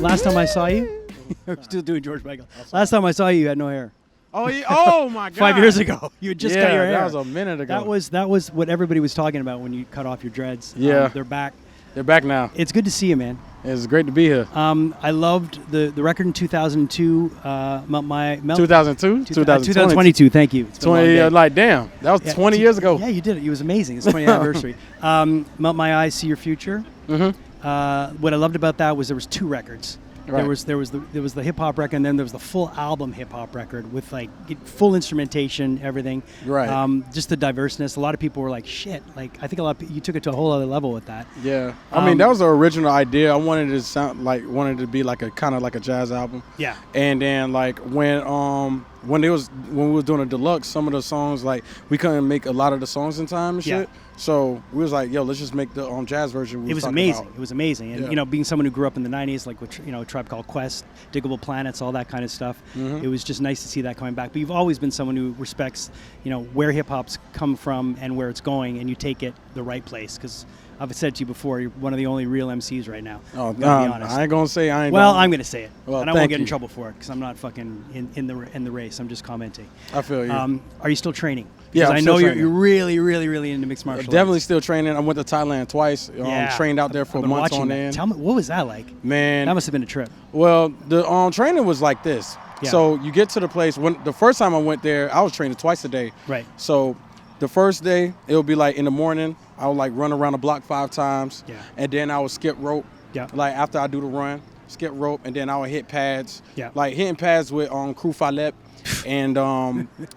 Last time I saw you, I'm still doing George Michael. Last time I saw you, you had no hair. Oh, yeah. Oh my God. 5 years ago, you had just cut your hair. That was a minute ago. That was what everybody was talking about when you cut off your dreads. Yeah. They're back. They're back now. It's good to see you, man. It's great to be here. I loved the record in 2002. 2002? 2022, thank you. 20, like, damn. That was 20 years ago. Yeah, you did it. It was amazing. It's 20th anniversary. Melt My Eyes, See Your Future. Mm-hmm. What I loved about that was there was 2 records. Right. There was the hip hop record, and then there was the full album hip hop record with like full instrumentation, everything. Right. Just the diverseness. A lot of people were like, "Shit!" Like I think a lot of you took it to a whole other level with that. Yeah. I mean, that was the original idea. I wanted it to be like a kind of like a jazz album. Yeah. And then like when we was doing a deluxe, some of the songs like we couldn't make a lot of the songs in time and shit. So we was like, yo, let's just make the jazz version. It was amazing. It was amazing. And, you know, being someone who grew up in the 90s, like, with, you know, a Tribe Called Quest, Diggable Planets, all that kind of stuff, it was just nice to see that coming back. But you've always been someone who respects, you know, where hip-hop's come from and where it's going, and you take it the right place. Because I've said to you before, you're one of the only real MCs right now. Oh, no, I ain't going to say I ain't. Well, I'm going to say it. Well, and I won't get in trouble for it because I'm not fucking in the race. I'm just commenting. I feel you. Are you still training? Yeah, I know you're really, really, really into mixed martial arts. Definitely still training. I went to Thailand twice. Trained out there for months on end. Tell me, what was that like? Man, that must have been a trip. Well, the training was like this. Yeah. So you get to the place. When the first time I went there, I was training twice a day. Right. So the first day, it would be like in the morning, I would like run around the block 5 times. Yeah. And then I would skip rope. Yeah. Like after I do the run, skip rope, and then I would hit pads. Yeah. Like hitting pads with Crew Falep. And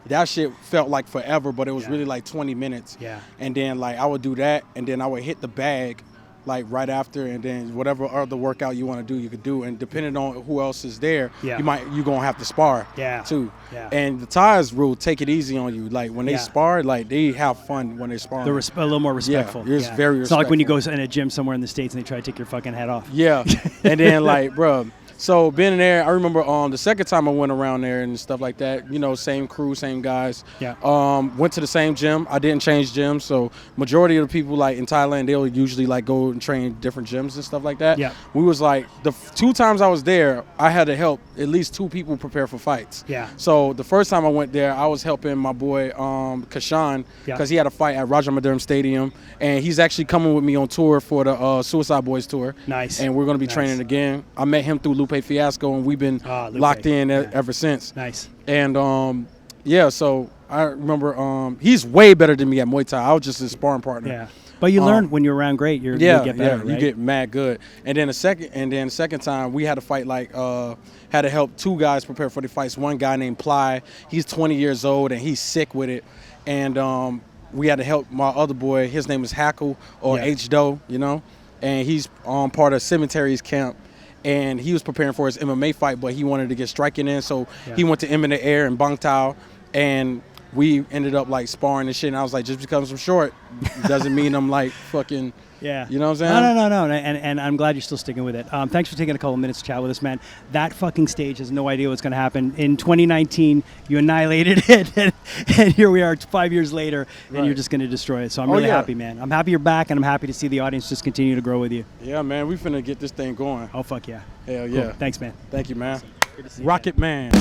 that shit felt like forever, but it was really like 20 minutes. Yeah. And then like I would do that, and then I would hit the bag like right after, and then whatever other workout you want to do, you could do. And depending on who else is there, you're gonna have to spar too. Yeah. And the Thais rule take it easy on you. Like when they spar, like they have fun when they spar. They're a little more respectful. Yeah, it's very respectful. It's not like when you go in a gym somewhere in the States and they try to take your fucking head off. Yeah. And then like, bro. So being in there, I remember the second time I went around there and stuff like that, you know, same crew, same guys. Yeah. Went to the same gym. I didn't change gyms. So majority of the people like in Thailand, they'll usually like go and train different gyms and stuff like that. Yeah. We was like, the 2 times I was there, I had to help at least 2 people prepare for fights. Yeah. So the first time I went there, I was helping my boy Kashan because he had a fight at Rajamadurm Stadium. And he's actually coming with me on tour for the Suicide Boys tour. Nice. And we're going to be training again. I met him through Lupe Fiasco, and we've been locked in ever since. Nice. And so I remember he's way better than me at Muay Thai. I was just his sparring partner. Yeah. But you learn when you're around great, you get better, right? You get mad good. And then the second time we had to fight had to help 2 guys prepare for the fights. One guy named Ply, he's 20 years old and he's sick with it. And we had to help my other boy. His name is Hackle or H-Do, you know. And he's part of Cemetery's camp. And he was preparing for his MMA fight, but he wanted to get striking in, so he went to in the Air in Bang Tao, and we ended up like sparring and shit. And I was like, just because I'm short doesn't mean I'm like fucking. Yeah. You know what I'm saying? No. And I'm glad you're still sticking with it. Thanks for taking a couple of minutes to chat with us, man. That fucking stage has no idea what's going to happen. In 2019, you annihilated it, and here we are 5 years later, and you're just going to destroy it. So I'm really happy, man. I'm happy you're back, and I'm happy to see the audience just continue to grow with you. Yeah, man. We finna get this thing going. Oh, fuck yeah. Hell yeah. Cool. Thanks, man. Thank you, man. Awesome. Good to see you, Rocket man.